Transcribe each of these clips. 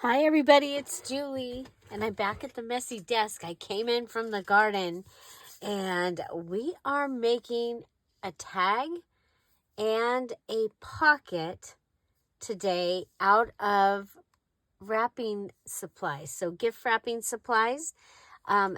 Hi everybody, it's Julie, and I'm back at the messy desk. I came in from the garden, and we are making a tag and a pocket today out of wrapping supplies. So gift wrapping supplies.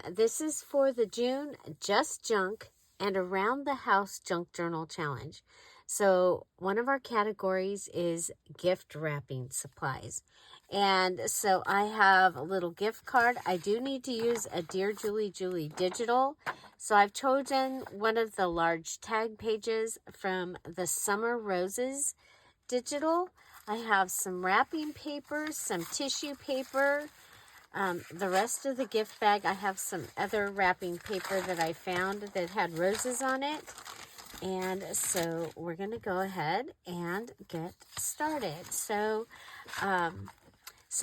This is for the June Just Junk and Around the House Junk Journal Challenge. So one of our categories is gift wrapping supplies. And so I have a little gift card. I do need to use a Dear Julie digital. So I've chosen one of the large tag pages from the Summer Roses digital. I have some wrapping paper, some tissue paper. The rest of the gift bag, I have some other wrapping paper that I found that had roses on it. And so we're going to go ahead and get started. So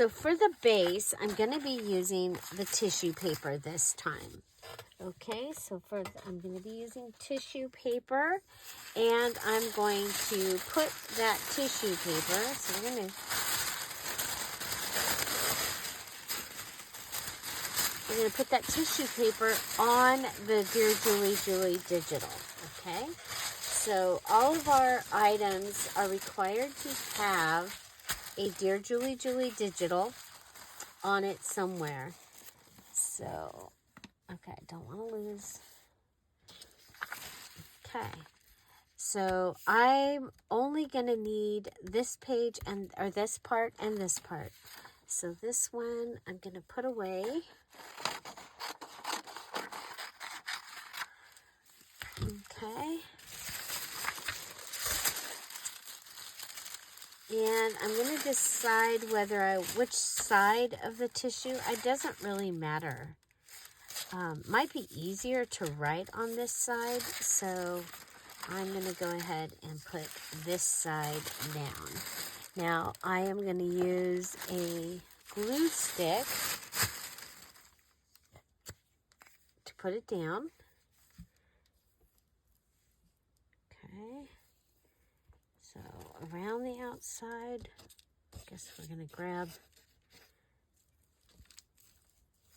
for the base, I'm going to be using the tissue paper this time. Okay, so I'm going to be using tissue paper, and I'm going to put that tissue paper, so we're going to put that tissue paper on the Dear Julie digital, okay? So all of our items are required to have a Dear Julie digital on it somewhere. So, okay, don't want to lose. Okay, so I'm only going to need this page or this part and this part. So this one I'm going to put away. Okay. And I'm going to decide which side of the tissue. It doesn't really matter. Might be easier to write on this side, so I'm going to go ahead and put this side down. Now, I am going to use a glue stick to put it down. Okay. So, around the outside, I guess we're going to grab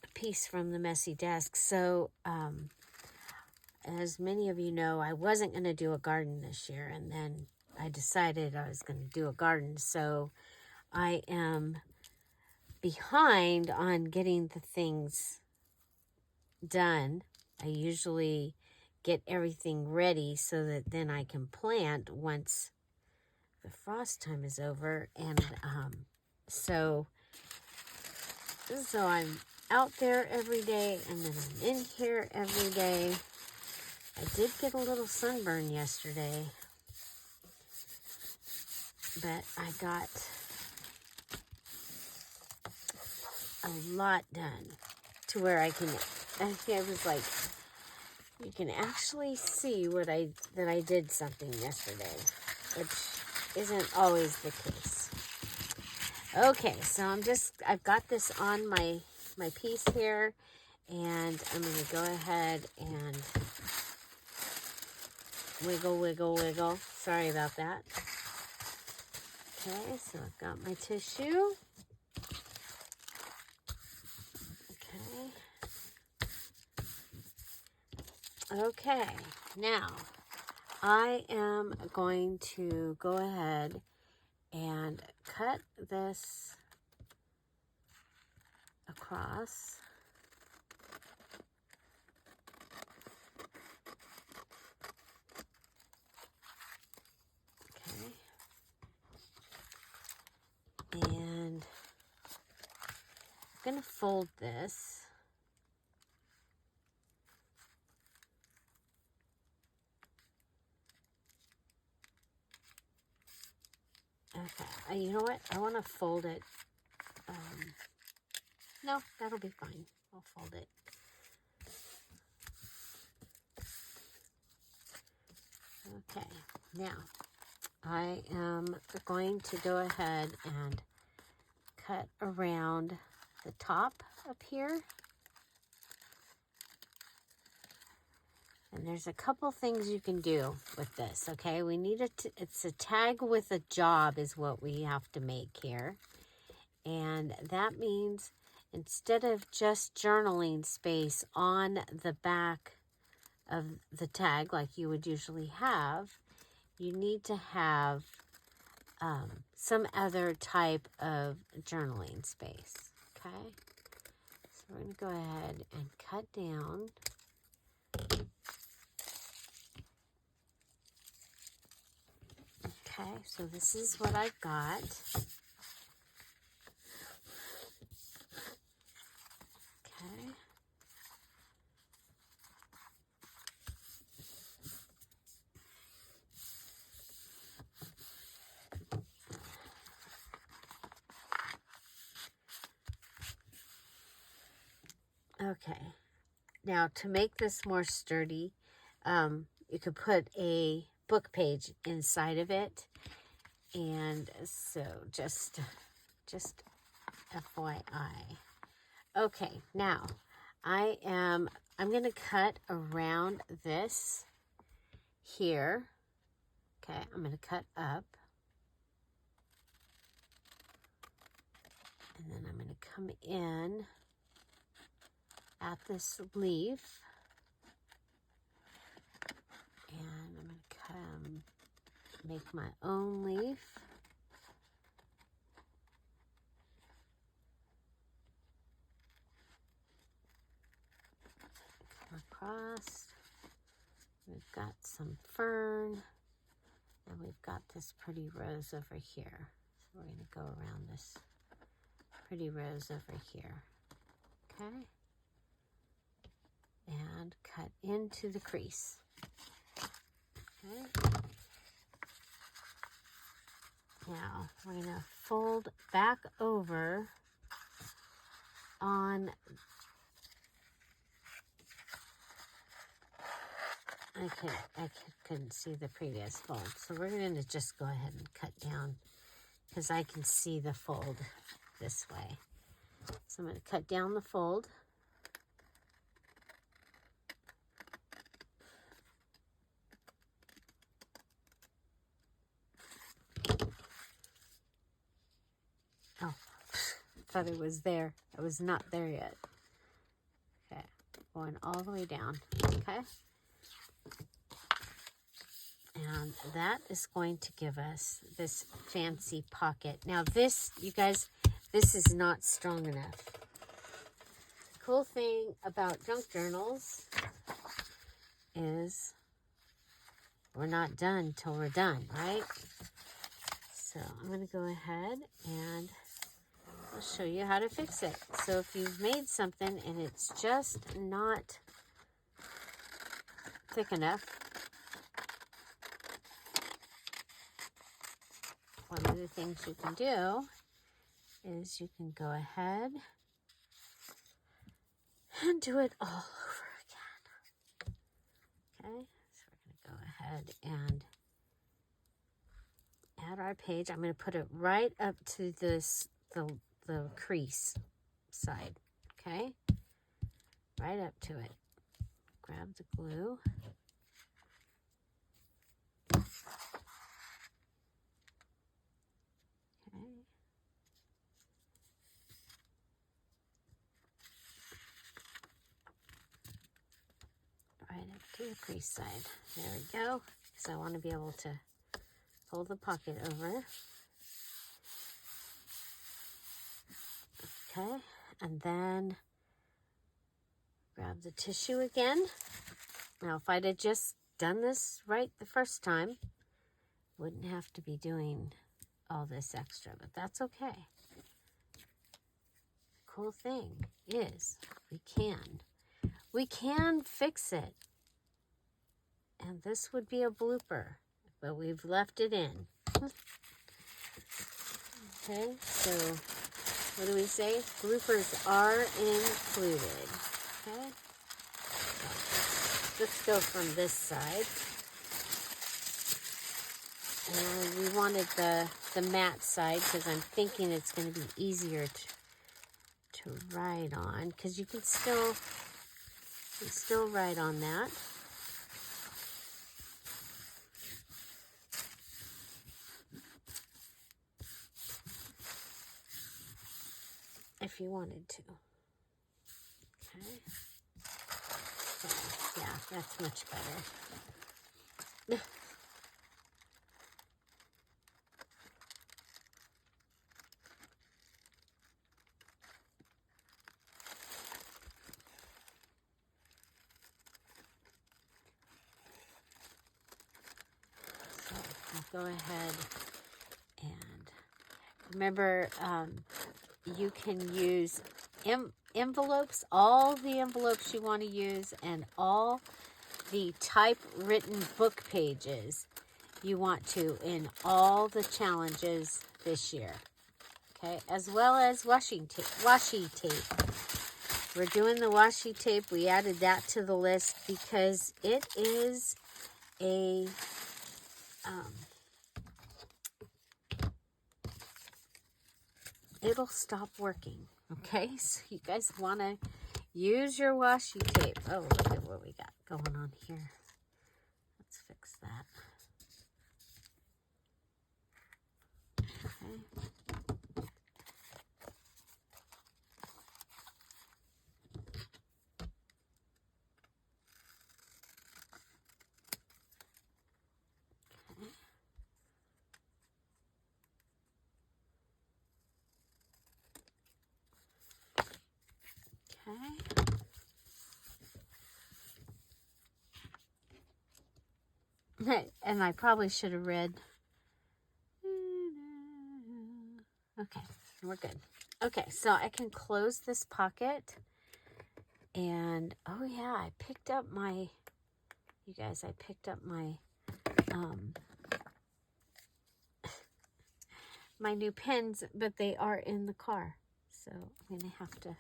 a piece from the messy desk. So, as many of you know, I wasn't going to do a garden this year, and then I decided I was going to do a garden. So, I am behind on getting the things done. I usually get everything ready so that then I can plant once the frost time is over. And so I'm out there every day, and then I'm in here every day. I did get a little sunburn yesterday, but I got a lot done to where I was like, you can actually see that I did something yesterday, which isn't always the case. Okay, so I've got this on my piece here, and I'm going to go ahead and wiggle. Sorry about that. Okay, so I've got my tissue. Okay, now I am going to go ahead and cut this across. Okay. And I'm going to fold this. Okay, you know what? I want to fold it. No, that'll be fine. I'll fold it. Okay, now I am going to go ahead and cut around the top up here. And there's a couple things you can do with this, okay? We need it's a tag with a job is what we have to make here. And that means instead of just journaling space on the back of the tag like you would usually have, you need to have some other type of journaling space, okay? So we're going to go ahead and cut down. Okay, so this is what I've got. Okay. Okay, now to make this more sturdy, you could put a book page inside of it. And so just FYI. Okay, now I'm going to cut around this here. Okay, I'm going to cut up. And then I'm going to come in at this leaf. And I'm going to come make my own leaf. Come across. We've got some fern. And we've got this pretty rose over here. So we're going to go around this pretty rose over here. Okay? And cut into the crease. Okay? Now, we're going to fold back over on... I couldn't see the previous fold. So we're going to just go ahead and cut down because I can see the fold this way. So I'm going to cut down the fold. Oh, thought it was there. It was not there yet. Okay, going all the way down. Okay. And that is going to give us this fancy pocket. Now this, you guys, this is not strong enough. The cool thing about junk journals is we're not done till we're done, right? So I'm going to go ahead and I'll show you how to fix it. So if you've made something and it's just not thick enough, one of the things you can do is you can go ahead and do it all over again. Okay, so we're going to go ahead and add our page. I'm going to put it right up to this, the crease side. Okay, right up to it. Grab the glue. Right up to the crease side. There we go. So I want to be able to pull the pocket over. Okay, and then grab the tissue again. Now, if I'd have just done this right the first time, wouldn't have to be doing all this extra, but that's okay. The cool thing is we can fix it. And this would be a blooper, but we've left it in. Okay, so what do we say? Bloopers are included. Okay, so let's go from this side. And we wanted the matte side because I'm thinking it's going to be easier to write on, because you can still write on that. if you wanted to. Okay. So, yeah, that's much better. So I'll go ahead and remember, you can use envelopes, all the envelopes you want to use, and all the typewritten book pages you want to in all the challenges this year. Okay, as well as washi tape. We're doing the washi tape. We added that to the list because it is a it'll stop working. Okay, so you guys want to use your washi tape. Oh, look at what we got going on here. Let's fix that. Okay. Okay. And I probably should have read. Okay, we're good. Okay, so I can close this pocket. And, oh yeah, I picked up my, you guys, I picked up my, my new pens, but they are in the car. So I'm going to have to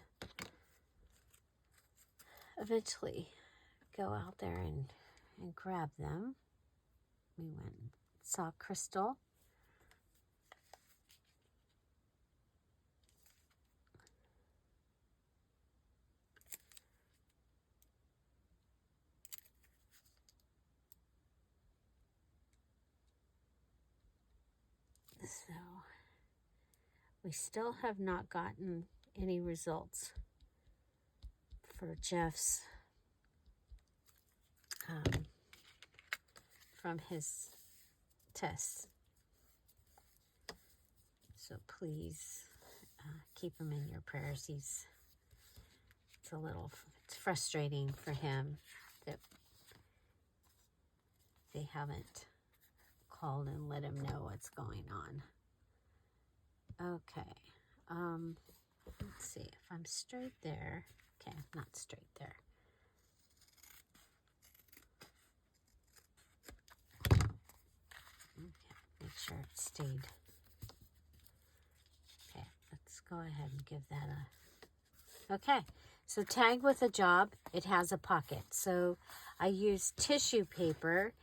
eventually go out there and grab them. We went and saw Crystal. So we still have not gotten any results for Jeff's from his tests. So please keep him in your prayers. It's frustrating for him that they haven't called and let him know what's going on. Okay. Let's see if I'm straight there. Okay, I'm not straight there. Okay, make sure it stayed. Okay, let's go ahead and give that a... Okay, so tag with a job, it has a pocket. So I use tissue paper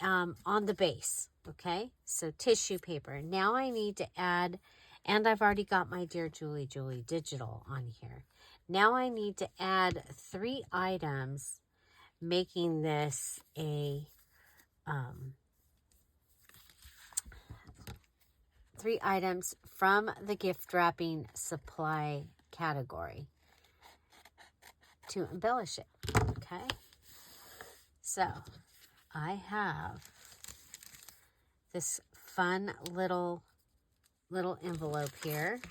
on the base. Okay, so tissue paper. Now I need to add, and I've already got my Dear Julie digital on here. Now I need to add 3 items, making this a 3 items from the gift wrapping supply category to embellish it. Okay, so I have this fun little envelope here.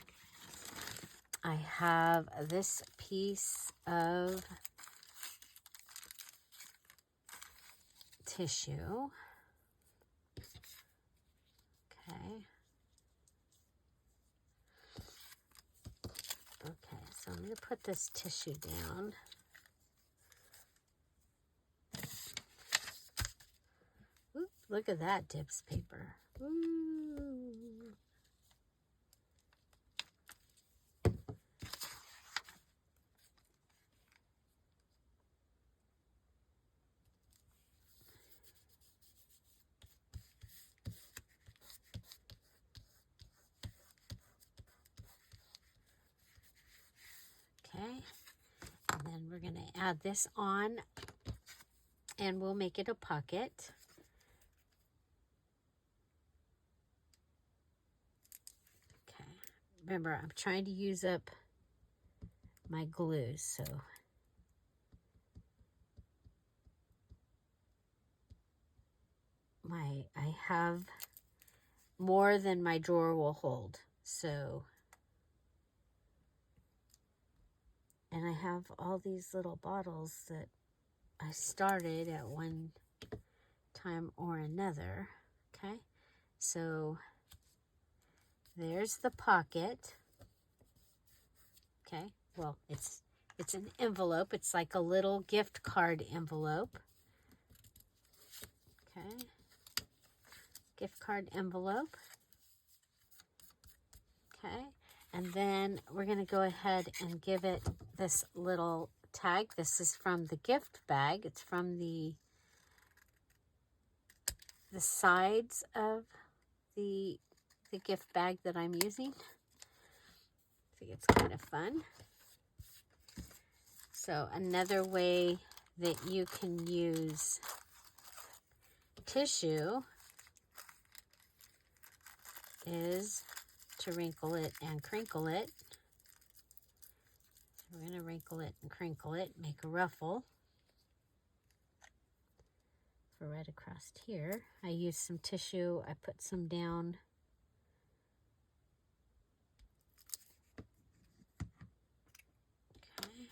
I have this piece of tissue. Okay. Okay, so I'm going to put this tissue down. Ooh, look at that Dips paper. Ooh. Okay, and then we're going to add this on, and we'll make it a pocket. Okay, remember I'm trying to use up my glue. So I have more than my drawer will hold. So, and I have all these little bottles that I started at one time or another. Okay, so there's the pocket. Okay, well, it's an envelope. It's like a little gift card envelope. Okay, gift card envelope. Okay, and then we're going to go ahead and give it this little tag. This is from the gift bag. It's from the sides of the gift bag that I'm using. I think it's kind of fun. So another way that you can use tissue is to wrinkle it and crinkle it. So we're going to wrinkle it and crinkle it, make a ruffle for right across here. I used some tissue. I put some down. Okay.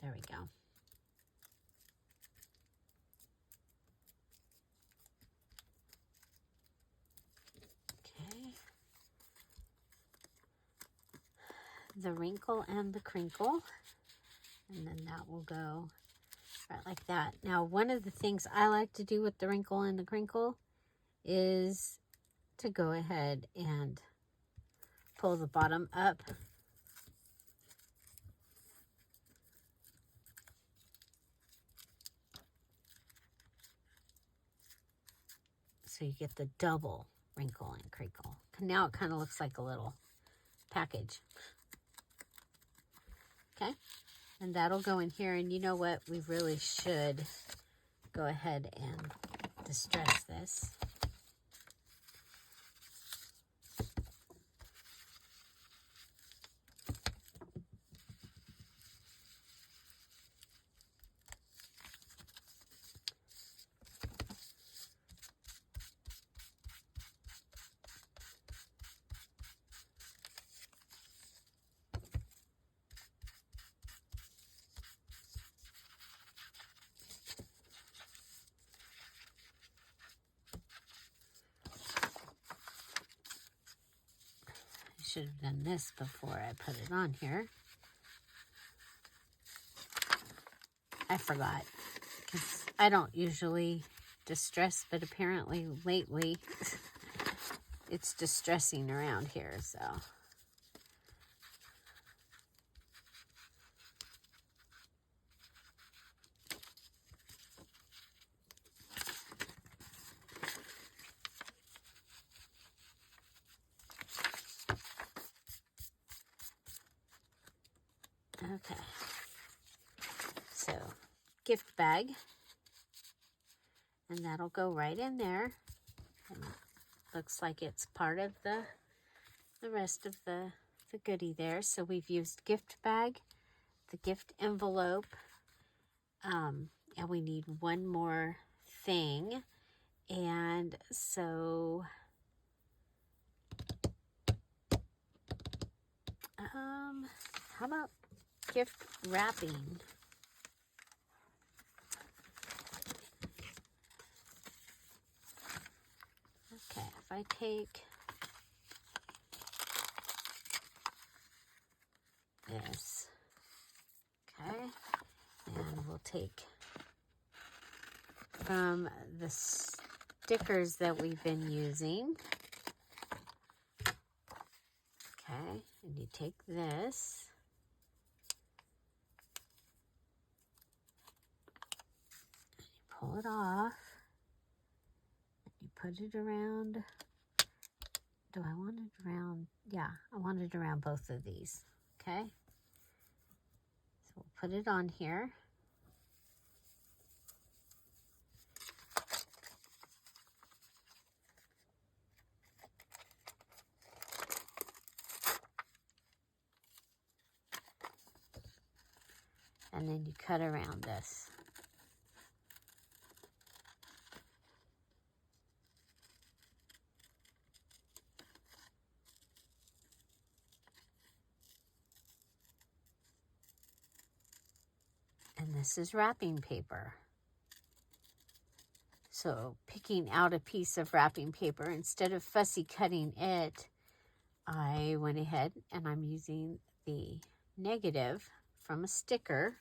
There we go. Okay. The wrinkle and the crinkle. And then that will go right like that. Now, one of the things I like to do with the wrinkle and the crinkle is to go ahead and pull the bottom up. So you get the double wrinkle and crinkle. Now it kind of looks like a little package. Okay, and that'll go in here. And you know what? We really should go ahead and distress this. Should have done this before I put it on here. I forgot because I don't usually distress, but apparently lately it's distressing around here, so. Okay, so gift bag, and that'll go right in there. And looks like it's part of the rest of the goodie there. So we've used gift bag, the gift envelope, and we need one more thing. And so how about gift wrapping? Okay, if I take this, okay, and we'll take from the stickers that we've been using, okay, and you take this, and you pull it off, and you put it around. Do I want it around? Yeah, I want it around both of these, okay? So we'll put it on here. And then you cut around this. And this is wrapping paper. So picking out a piece of wrapping paper, instead of fussy cutting it, I went ahead and I'm using the negative from a sticker.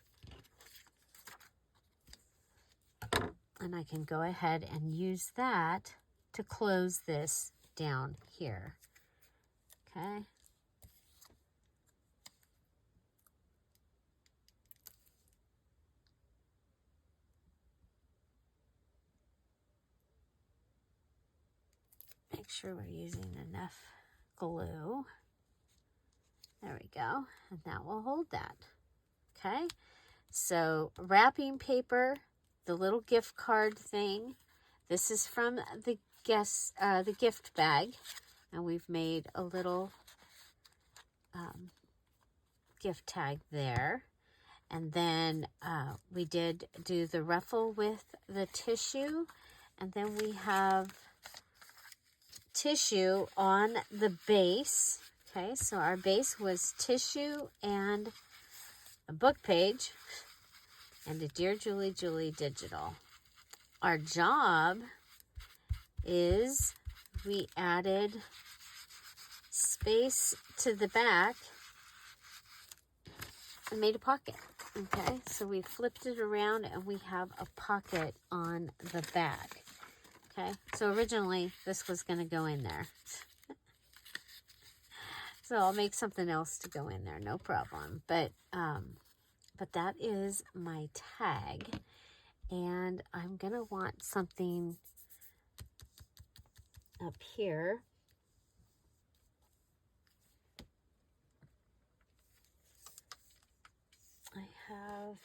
And I can go ahead and use that to close this down here. Okay. Make sure we're using enough glue. There we go. And that will hold that. Okay. So wrapping paper, the little gift card thing. This is from the gift bag. And we've made a little gift tag there. And then we did do the ruffle with the tissue. And then we have tissue on the base. Okay, so our base was tissue and a book page and a Dear Julie Julie digital. Our job is we added space to the back and made a pocket. Okay, so we flipped it around and we have a pocket on the back. Okay, so originally this was going to go in there. So I'll make something else to go in there, no problem. But that is my tag. And I'm going to want something up here. I have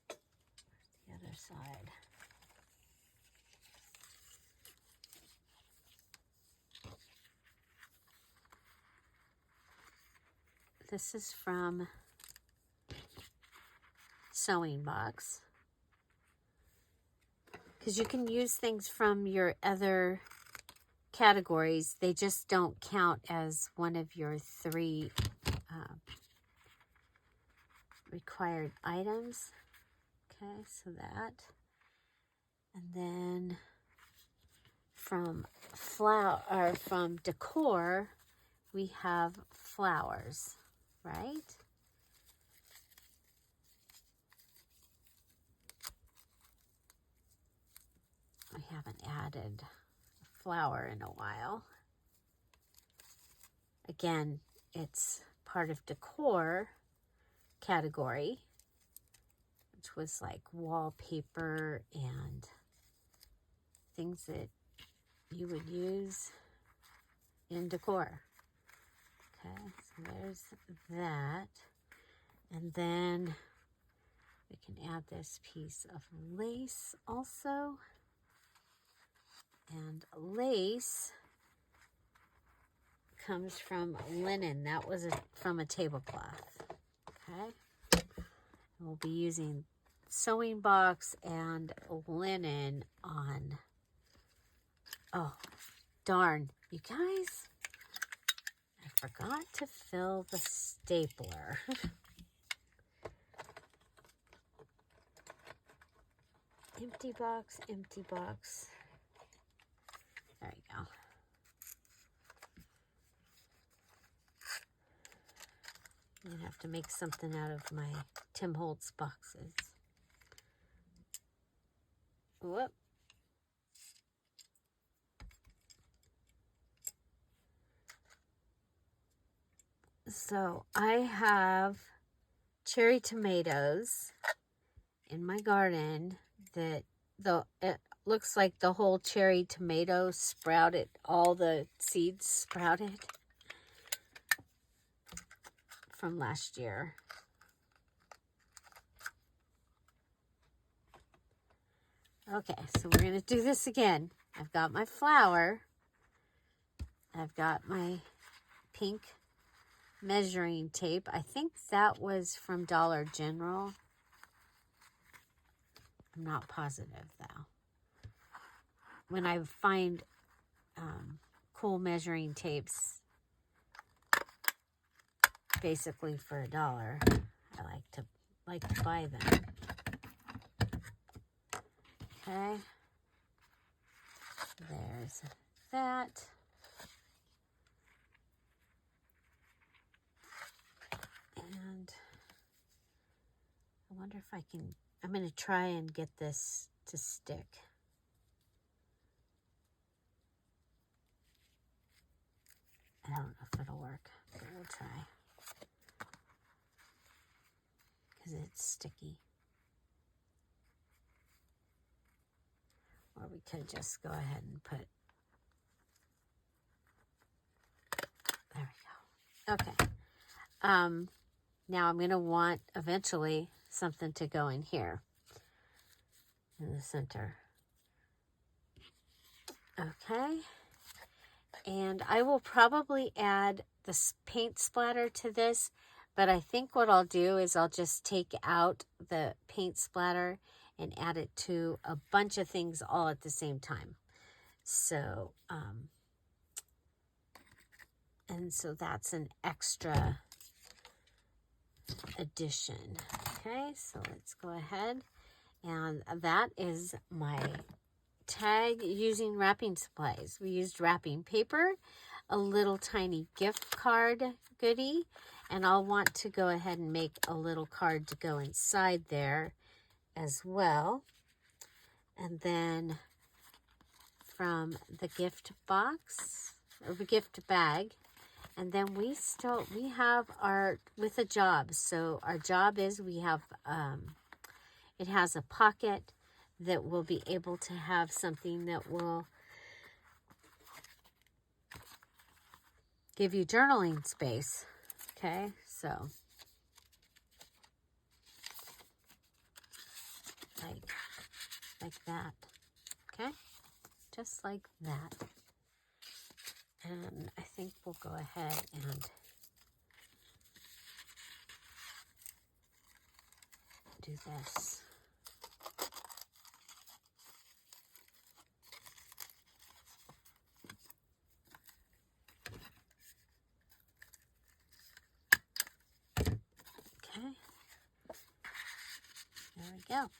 the other side. This is from Sewing Box. Because you can use things from your other categories. They just don't count as one of your 3 required items. Okay, so that. And then from from decor, we have flowers, right? I haven't added a flower in a while. Again, it's part of decor category, which was like wallpaper and things that you would use in decor. Okay, so there's that. And then we can add this piece of lace also. And lace comes from linen. That was from a tablecloth. Okay. And we'll be using Sewing Box and linen on. Oh, darn. You guys, I forgot to fill the stapler. Empty box, empty box. There you go. I'm gonna have to make something out of my Tim Holtz boxes. Whoop. So I have cherry tomatoes in my garden that it looks like the whole cherry tomato sprouted, all the seeds sprouted from last year. Okay, so we're going to do this again. I've got my flower. I've got my pink measuring tape. I think that was from Dollar General. I'm not positive though. When I find cool measuring tapes, basically for $1, I like to buy them. Okay, there's that. And I wonder if I can, I'm going to try and get this to stick. I don't know if it'll work, but we'll try. Because it's sticky. Or we could just go ahead and put, there we go. Okay. Now I'm going to want eventually something to go in here in the center. Okay. And I will probably add the paint splatter to this, but I think what I'll do is I'll just take out the paint splatter and add it to a bunch of things all at the same time. So, and so that's an extra addition. Okay, so let's go ahead. And that is my tag using wrapping supplies. We used wrapping paper, a little tiny gift card goodie, and I'll want to go ahead and make a little card to go inside there as well. And then from the gift box, or the gift bag, and then we have our, with a job. So our job is we have, it has a pocket that will be able to have something that will give you journaling space. Okay, so like that. Okay, just like that. And I think we'll go ahead and do this. Okay, there we go.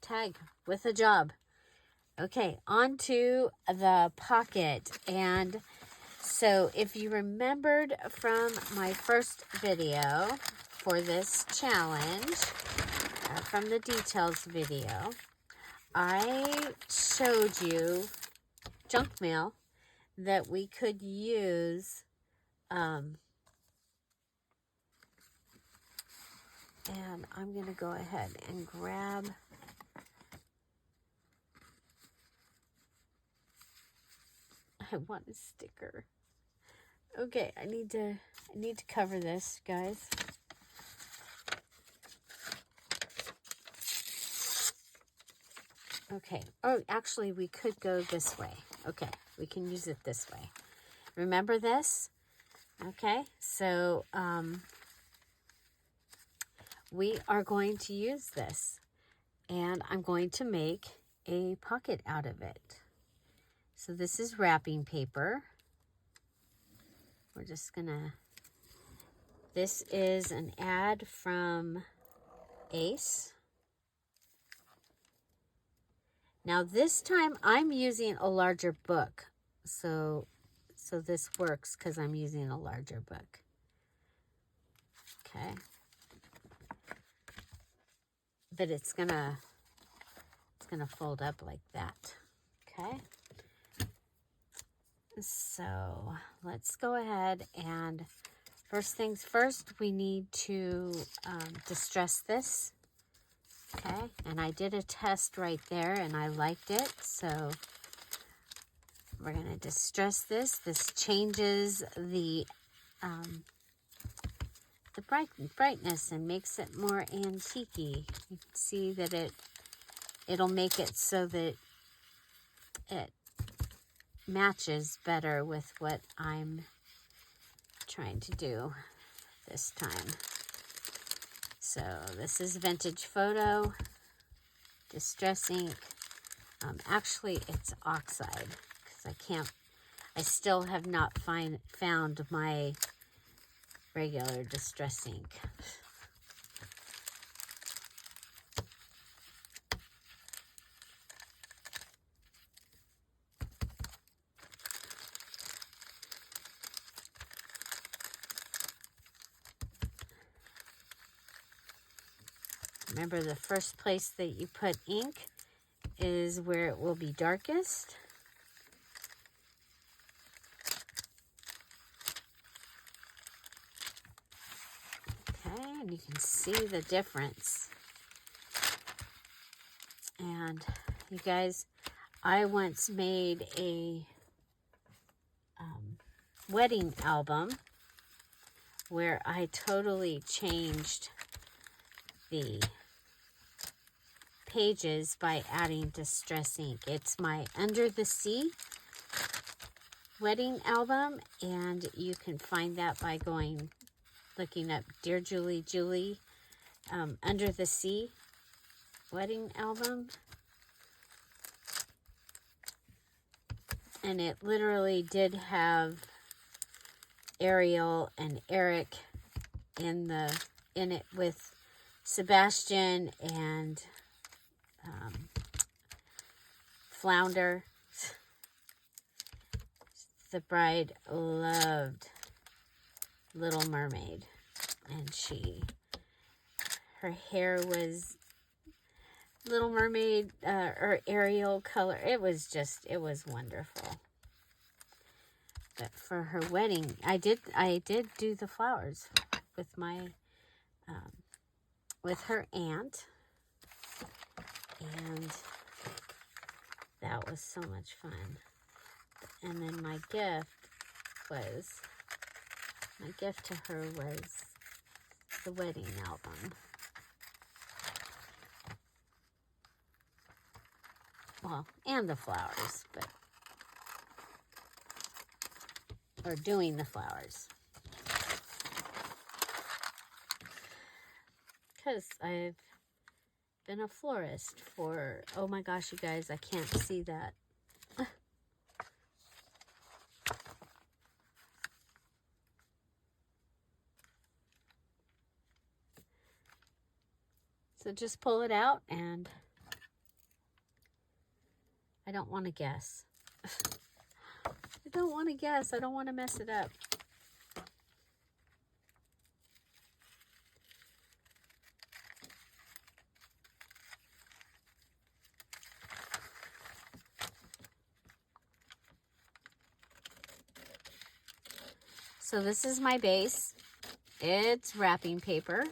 Tag with a job. Okay, on to the pocket. And so if you remembered from my first video for this challenge, from the details video, I showed you junk mail that we could use and I'm going to go ahead and grab I want a sticker. Okay, I need to cover this, guys. Okay. Oh, actually, we could go this way. Okay, we can use it this way. Remember this? Okay, so we are going to use this, and I'm going to make a pocket out of it. So this is wrapping paper. We're just gonna, this is an ad from Ace. Now this time I'm using a larger book. So this works because I'm using a larger book. Okay. But it's gonna fold up like that. Okay. So let's go ahead and first things first, we need to distress this. Okay, and I did a test right there and I liked it, so we're going to distress this. This changes the brightness and makes it more antique-y. You can see that it'll make it so that it matches better with what I'm trying to do this time. So this is Vintage Photo Distress ink. Actually, it's oxide because I still have not found my regular distress ink. Remember, the first place that you put ink is where it will be darkest. Okay, and you can see the difference. And you guys, I once made a wedding album where I totally changed the pages by adding distress ink. It's my Under the Sea wedding album, and you can find that by looking up Dear Julie Under the Sea wedding album. And it literally did have Ariel and Eric in it with Sebastian and Flounder. The bride loved Little Mermaid, and her hair was Little Mermaid or Ariel color. It was wonderful. But for her wedding, I did do the flowers with my with her aunt, and that was so much fun. And then my gift to her was the wedding album. Well, and the flowers, or doing the flowers. Because I've been a florist for, oh my gosh, you guys, I can't see that. So just pull it out, and I don't want to guess. I don't want to guess. I don't want to mess it up. So this is my base. It's wrapping paper.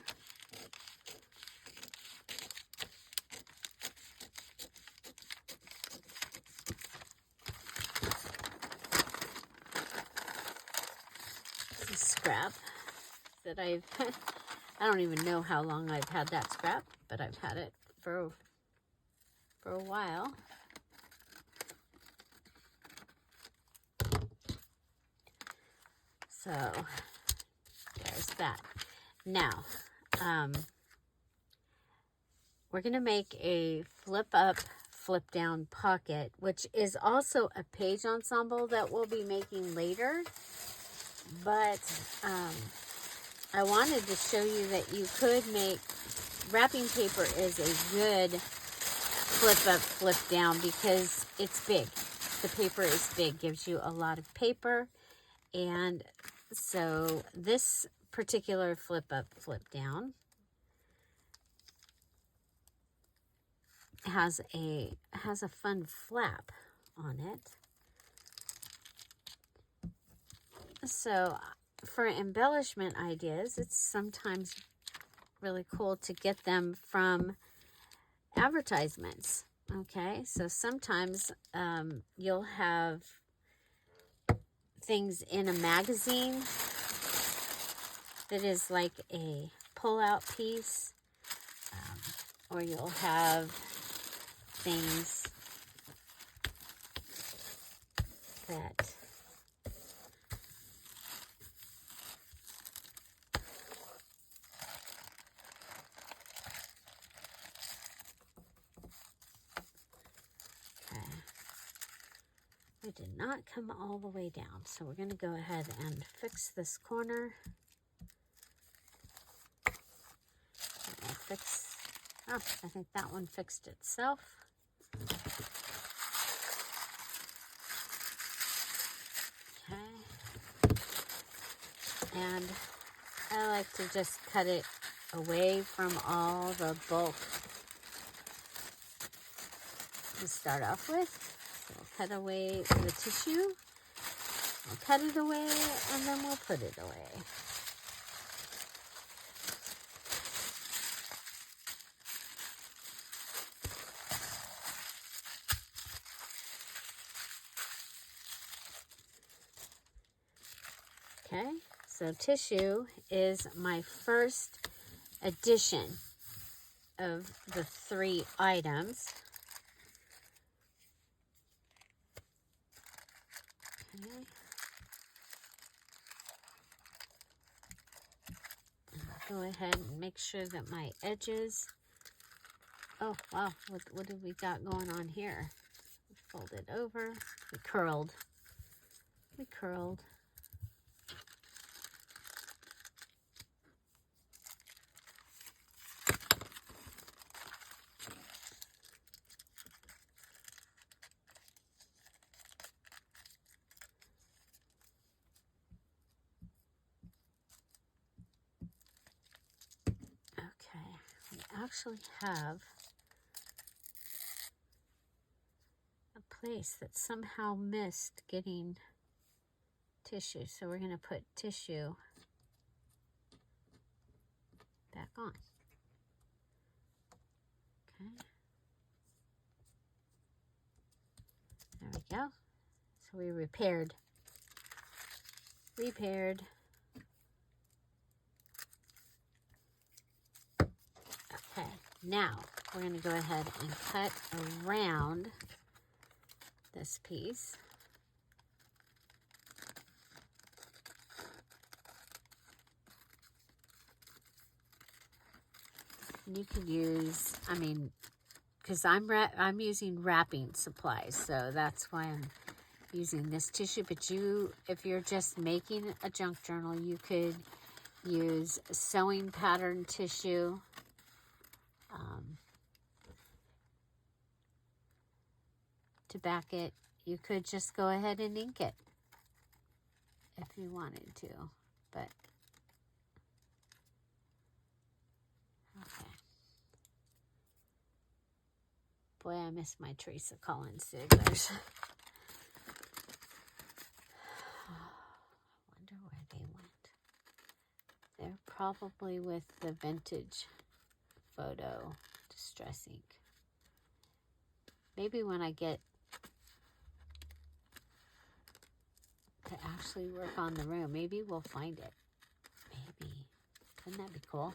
Scrap that I don't even know how long I've had that scrap, but I've had it for a while. So there's that. Now we're gonna make a flip up, flip down pocket, which is also a page ensemble that we'll be making later. But I wanted to show you that you could make, wrapping paper is a good flip up, flip down because it's big. The paper is big, gives you a lot of paper. And so this particular flip up, flip down has a fun flap on it. So for embellishment ideas, it's sometimes really cool to get them from advertisements. Okay, so sometimes you'll have things in a magazine that is like a pull-out piece, or you'll have things that I did not come all the way down, so we're going to go ahead and fix this corner. Oh, I think that one fixed itself. Okay. And I like to just cut it away from all the bulk to start off with. So we'll cut away the tissue. We'll cut it away and then we'll put it away. Okay, so tissue is my first addition of the 3 items. Okay. I'll go ahead and make sure that my edges, oh wow, what have we got going on here? Fold it over, we curled. Actually have a place that somehow missed getting tissue, so we're going to put tissue back on. Okay, there we go. So we repaired. Okay, now we're going to go ahead and cut around this piece. And you could use, I mean, because I'm using wrapping supplies, so that's why I'm using this tissue. But if you're just making a junk journal, you could use sewing pattern tissue. To back it, you could just go ahead and ink it if you wanted to, but okay. Boy, I miss my Teresa Collins Zigglers. I wonder where they went. They're probably with the vintage photo distress ink. Maybe when I get to actually work on the room, maybe we'll find it. Maybe. Wouldn't that be cool?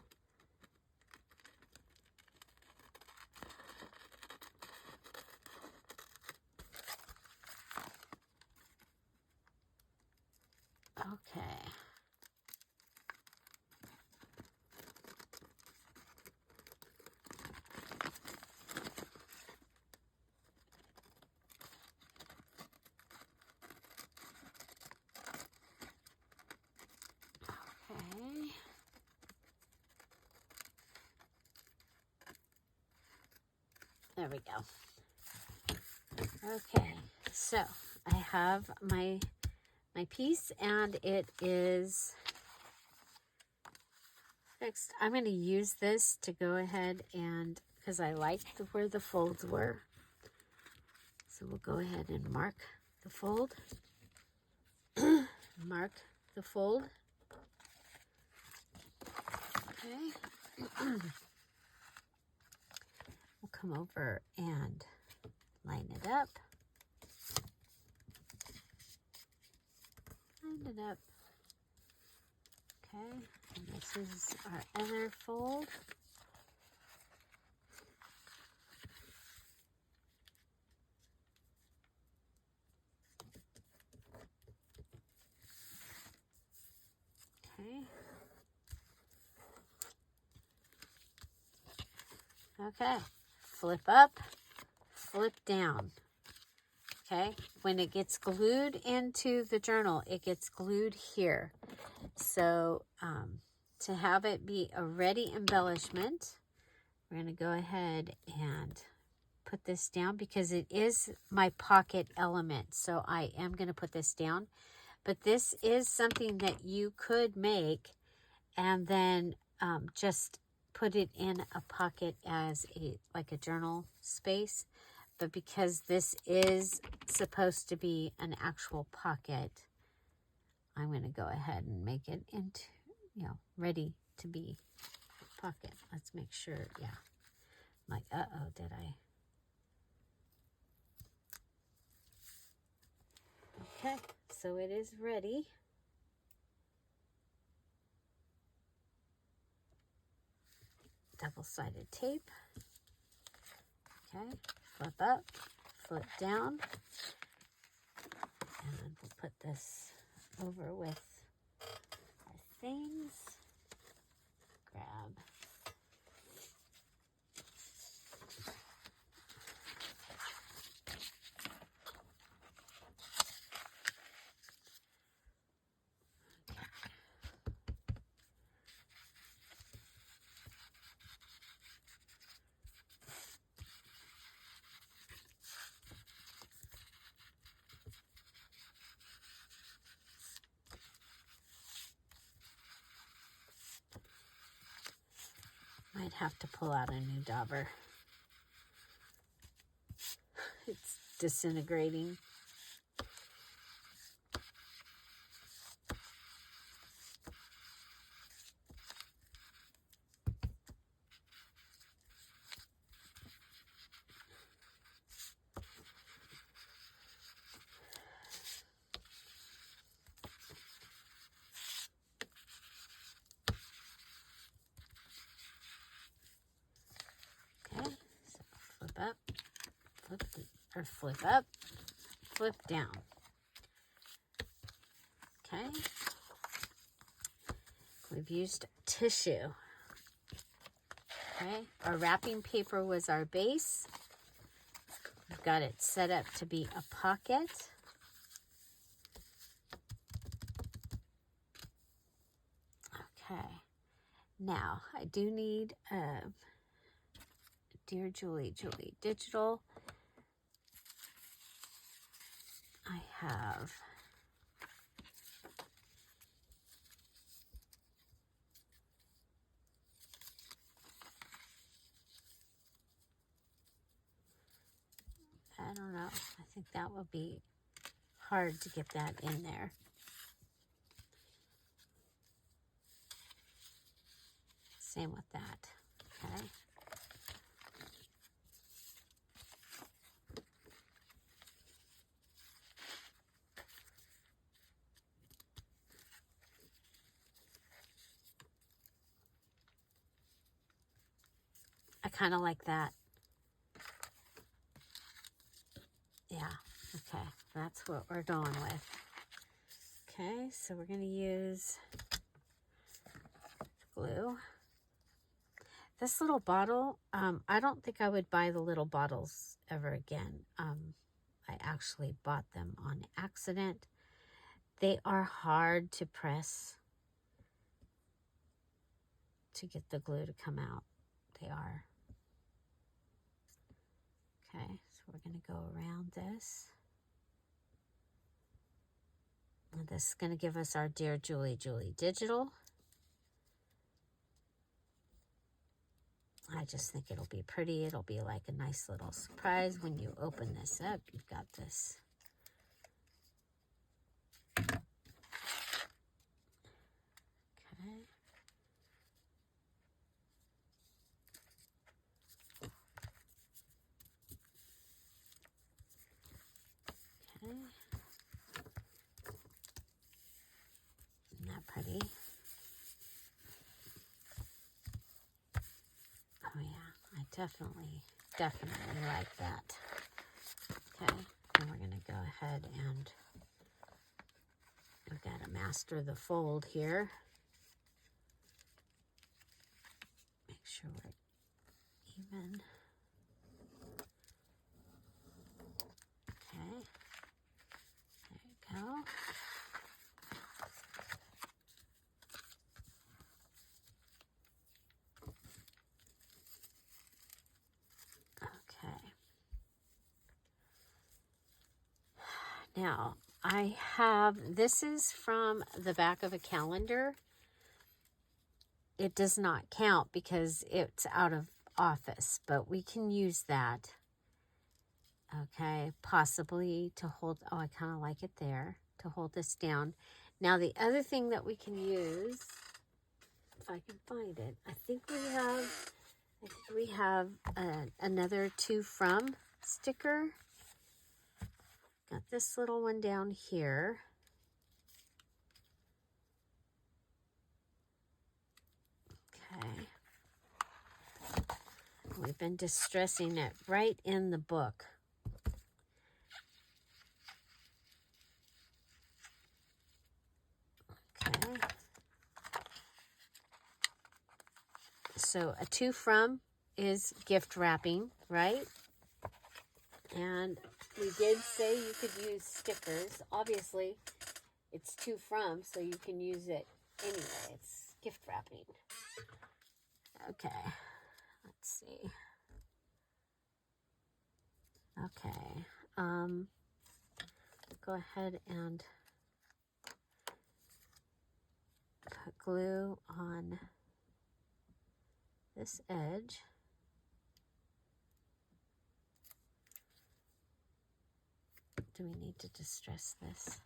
Okay. Okay. There we go. Okay, so I have my piece and it is fixed. I'm going to use this to go ahead and, because I liked where the folds were. So we'll go ahead and mark the fold. Mark the fold. Okay. We'll come over and line it up. Line it up. Okay, and this is our other fold. Okay. Okay, flip up, flip down. Okay, when it gets glued into the journal, it gets glued here. So to have it be a ready embellishment, we're going to go ahead and put this down because it is my pocket element. So I am going to put this down. But this is something that you could make and then just put it in a pocket as like a journal space. But because this is supposed to be an actual pocket, I'm going to go ahead and make it into, ready to be pocket. Let's make sure, yeah. I'm like, uh-oh, did I? Okay, so it is ready. Double-sided tape. Okay, flip up, flip down, and we'll put this over with our things. Grab. Might have to pull out a new dauber. It's disintegrating. Okay, so flip up, flip up, flip down. Okay, we've used tissue. Okay, our wrapping paper was our base. We've got it set up to be a pocket. Okay, now I do need a Dear Julie Digital. I have I don't know. I think that would be hard to get that in there. Same with that. Okay. I kind of like that. Yeah. Okay. That's what we're going with. Okay. So we're going to use glue. This little bottle, I don't think I would buy the little bottles ever again. I actually bought them on accident. They are hard to press to get the glue to come out. They are. Okay, so we're going to go around this. And this is going to give us our Dear Julie Digital. I just think it'll be pretty. It'll be like a nice little surprise when you open this up. You've got this. Okay. Okay. Isn't that pretty? Oh yeah, I definitely like that. Okay, and we're going to go ahead and we've got to master the fold here. Make sure we're even. Okay. Now, this is from the back of a calendar. It does not count because it's out of office, but we can use that. Okay, possibly to hold, oh, I kind of like it there, to hold this down. Now, the other thing that we can use, if I can find it, I think we have another To From sticker. Got this little one down here. Okay. We've been distressing it right in the book. Okay. So a To From is gift wrapping, right? And we did say you could use stickers. Obviously, it's To From, so you can use it anyway. It's gift wrapping. Okay, let's see. Okay, go ahead and put glue on this edge. Do we need to distress this?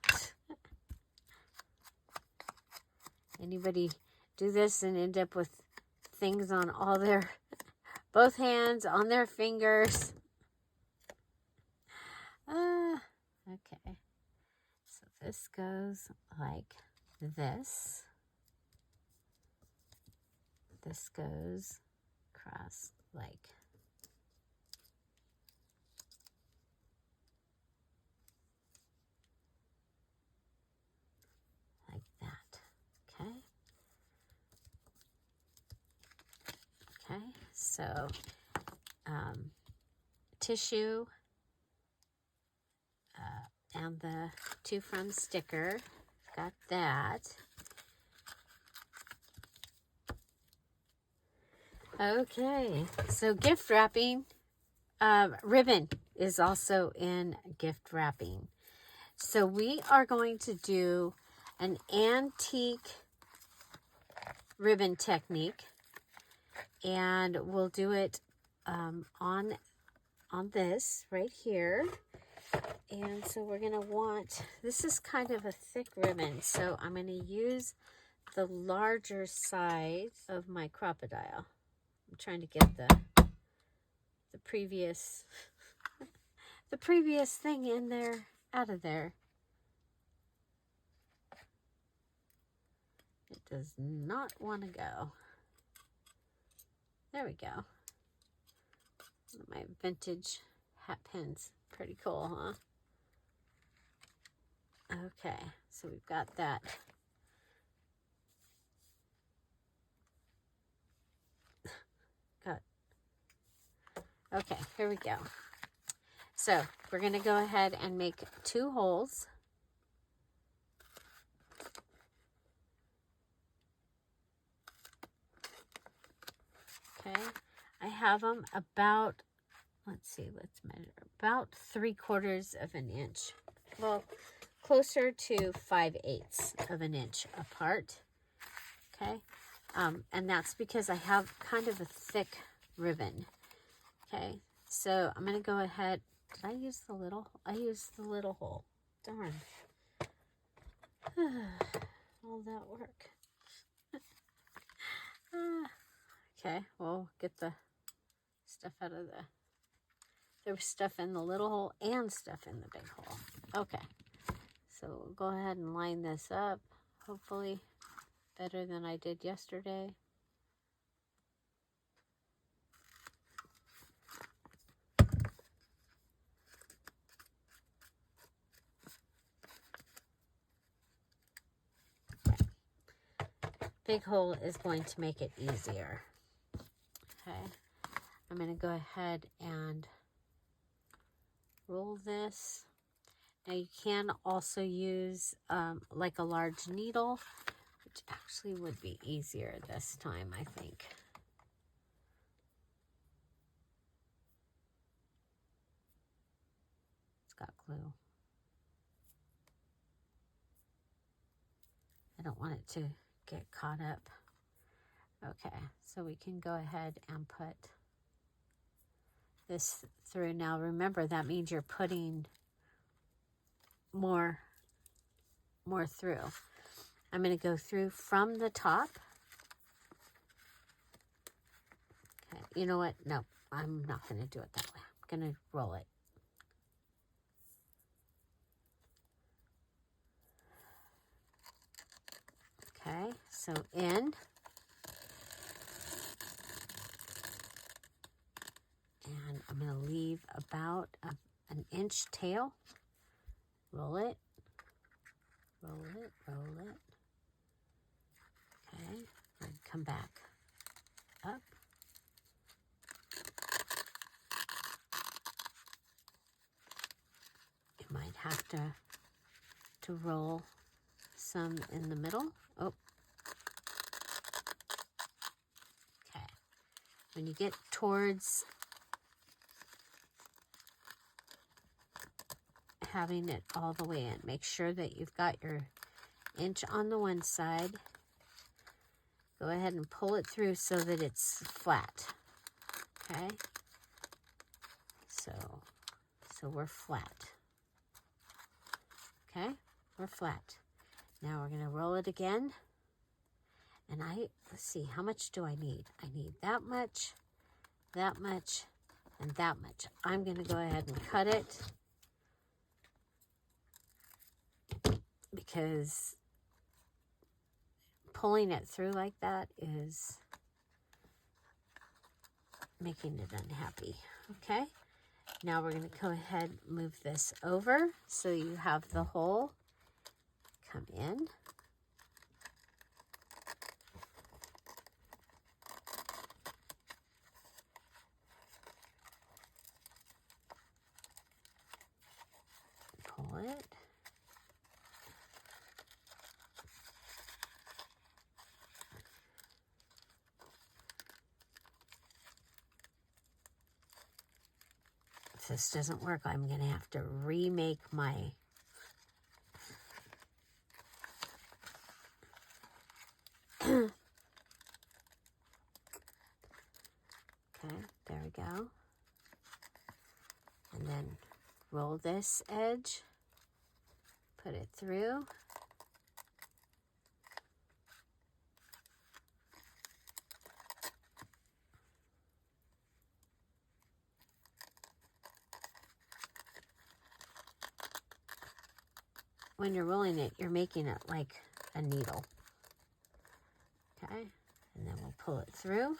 Anybody do this and end up with things on all their, both hands, on their fingers? Okay. So this goes like this. This goes across like that. Okay. Okay. So tissue and the To From sticker. Got that. Okay, so gift wrapping. Ribbon is also in gift wrapping. So we are going to do an antique ribbon technique, and we'll do it on this right here. And so we're going to want, this is kind of a thick ribbon, so I'm going to use the larger size of my crocodile. I'm trying to get the previous the previous thing in there, out of there. It does not want to go. There we go. My vintage hat pins. Pretty cool, huh? Okay, so we've got that. Okay, here we go. So we're going to go ahead and make 2 holes. Okay, I have them about, let's see, let's measure, about 3/4 of an inch. Well, closer to 5/8 of an inch apart. Okay, and that's because I have kind of a thick ribbon. Okay, so I'm going to go ahead. Did I use the little? I used the little hole. Darn. All that work. Okay, we'll get the stuff out of the... There was stuff in the little hole and stuff in the big hole. Okay, so we'll go ahead and line this up. Hopefully better than I did yesterday. Big hole is going to make it easier. Okay, I'm going to go ahead and roll this. Now you can also use like a large needle, which actually would be easier this time, I think. It's got glue. I don't want it to get caught up. Okay, so we can go ahead and put this through. Now remember, that means you're putting more through. I'm going to go through from the top. Okay, you know what? No, I'm not going to do it that way. I'm going to roll it. Okay, so in. And I'm going to leave about an inch tail. Roll it. Roll it, roll it. Okay, and come back up. You might have to roll some in the middle. Oh. Okay. When you get towards having it all the way in, make sure that you've got your inch on the one side. Go ahead and pull it through so that it's flat. Okay? So we're flat. Okay? We're flat. Now we're going to roll it again. And let's see, how much do I need? I need that much, and that much. I'm going to go ahead and cut it because pulling it through like that is making it unhappy. Okay? Now we're going to go ahead and move this over so you have the hole come in. Pull it. If this doesn't work, I'm going to have to remake my okay, there we go. And then roll this edge, put it through. When you're rolling it, you're making it like a needle. Okay, and then we'll pull it through.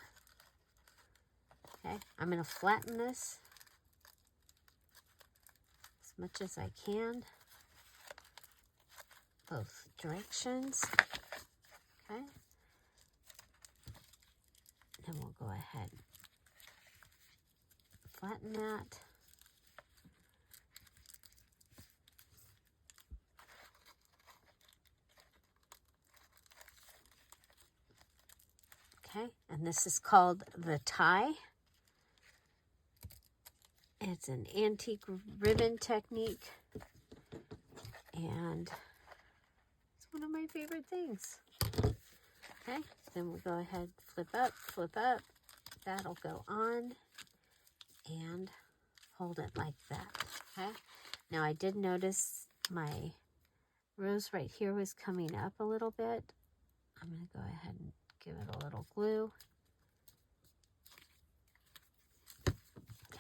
Okay, I'm going to flatten this as much as I can, both directions. Okay, then we'll go ahead and flatten that. Okay, and this is called the tie. It's an antique ribbon technique, and it's one of my favorite things. Okay, then we'll go ahead, flip up, that'll go on, and hold it like that. Okay, now I did notice my rose right here was coming up a little bit. I'm going to go ahead and give it a little glue.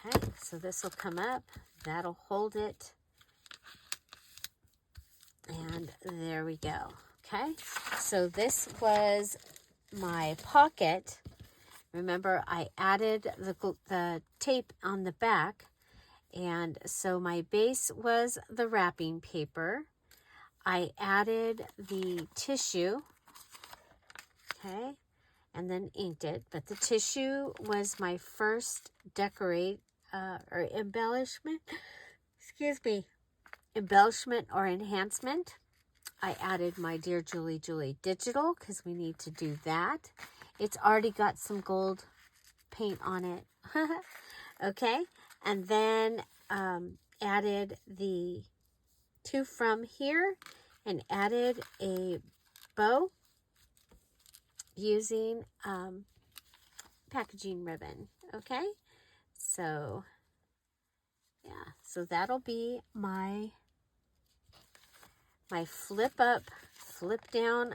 Okay, so this will come up, that'll hold it, and there we go. Okay, so this was my pocket. Remember, I added the tape on the back, and so my base was the wrapping paper. I added the tissue, okay, and then inked it, but the tissue was my first or embellishment, embellishment or enhancement. I added my Dear Julie digital because we need to do that. It's already got some gold paint on it. Okay, and then added the To From Here and added a bow using packaging ribbon. Okay, so yeah, so that'll be my flip up, flip down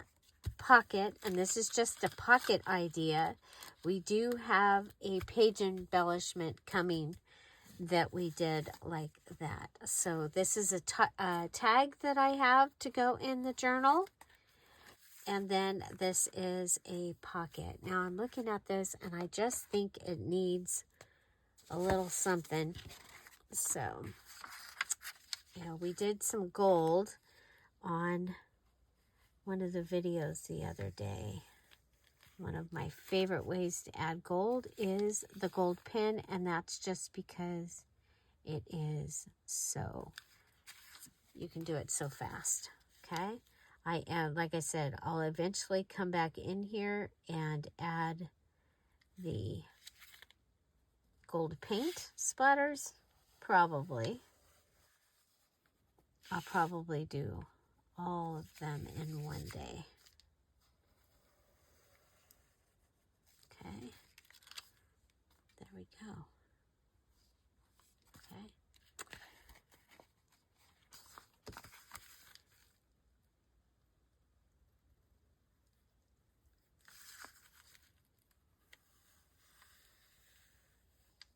pocket, and this is just a pocket idea. We do have a page embellishment coming that we did like that. So this is a tag that I have to go in the journal. And then this is a pocket. Now I'm looking at this and I just think it needs a little something. So, yeah, we did some gold on one of the videos the other day. One of my favorite ways to add gold is the gold pin, and that's just because it is so, you can do it so fast, okay? I am, like I said, I'll eventually come back in here and add the gold paint splatters, probably. I'll probably do all of them in one day. Okay, there we go. Okay.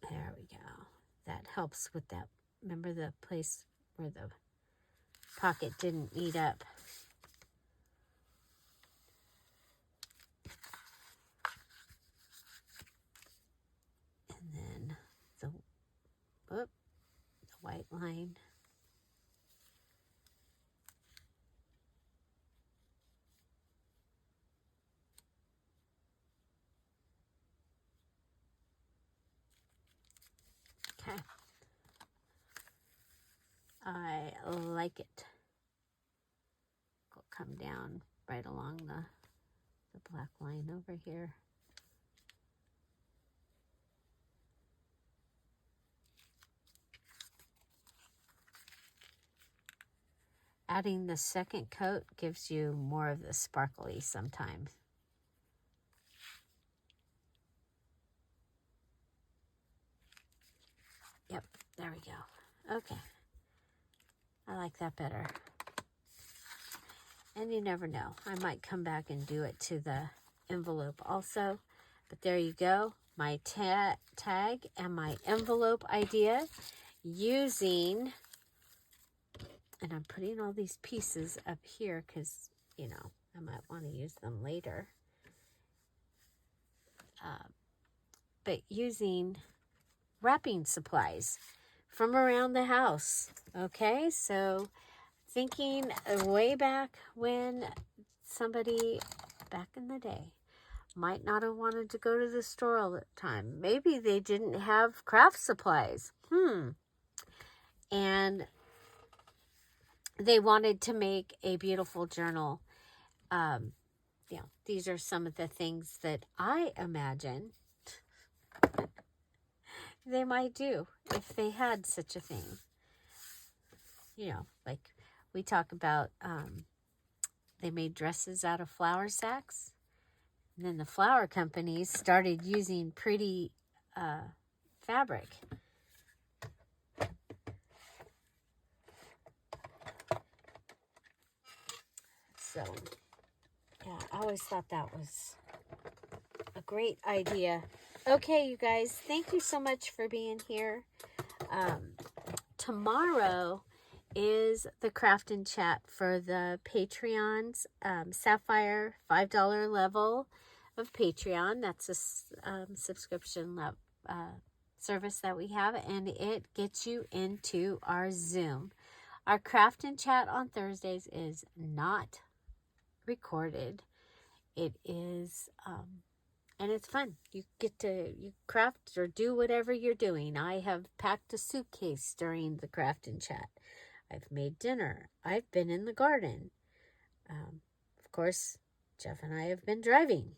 There we go. That helps with that. Remember the place where the pocket didn't eat up. And then the white line. Okay. I like it. It'll come down right along the black line over here. Adding the second coat gives you more of the sparkly sometimes. Yep, there we go. Okay. I like that better. And you never know. I might come back and do it to the envelope also. But there you go. My tag and my envelope idea using, and I'm putting all these pieces up here because, you know, I might want to use them later. But using wrapping supplies from around the house. Okay, so thinking way back when somebody back in the day might not have wanted to go to the store all the time. Maybe they didn't have craft supplies. And they wanted to make a beautiful journal. You know, these are some of the things that I imagine they might do if they had such a thing. You know, like we talk about, they made dresses out of flour sacks. And then the flour companies started using pretty fabric. So, yeah, I always thought that was a great idea. Okay, you guys, thank you so much for being here. Tomorrow is the Craft and Chat for the Patreons, Sapphire $5 level of Patreon. That's a subscription service that we have, and it gets you into our Zoom. Our Craft and Chat on Thursdays is not recorded. It is and it's fun. You craft or do whatever you're doing. I have packed a suitcase during the Craft and Chat. I've made dinner. I've been in the garden. Of course, Jeff and I have been driving.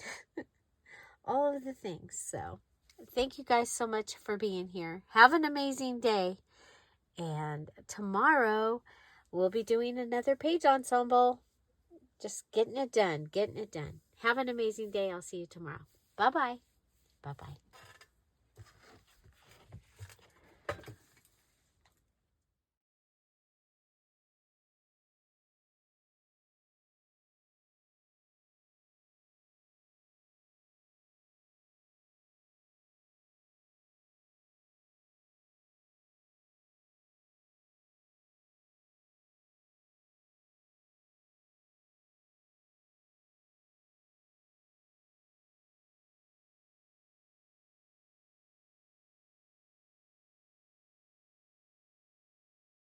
All of the things. So thank you guys so much for being here. Have an amazing day. And tomorrow we'll be doing another page ensemble. Just getting it done, getting it done. Have an amazing day. I'll see you tomorrow. Bye-bye. Bye-bye.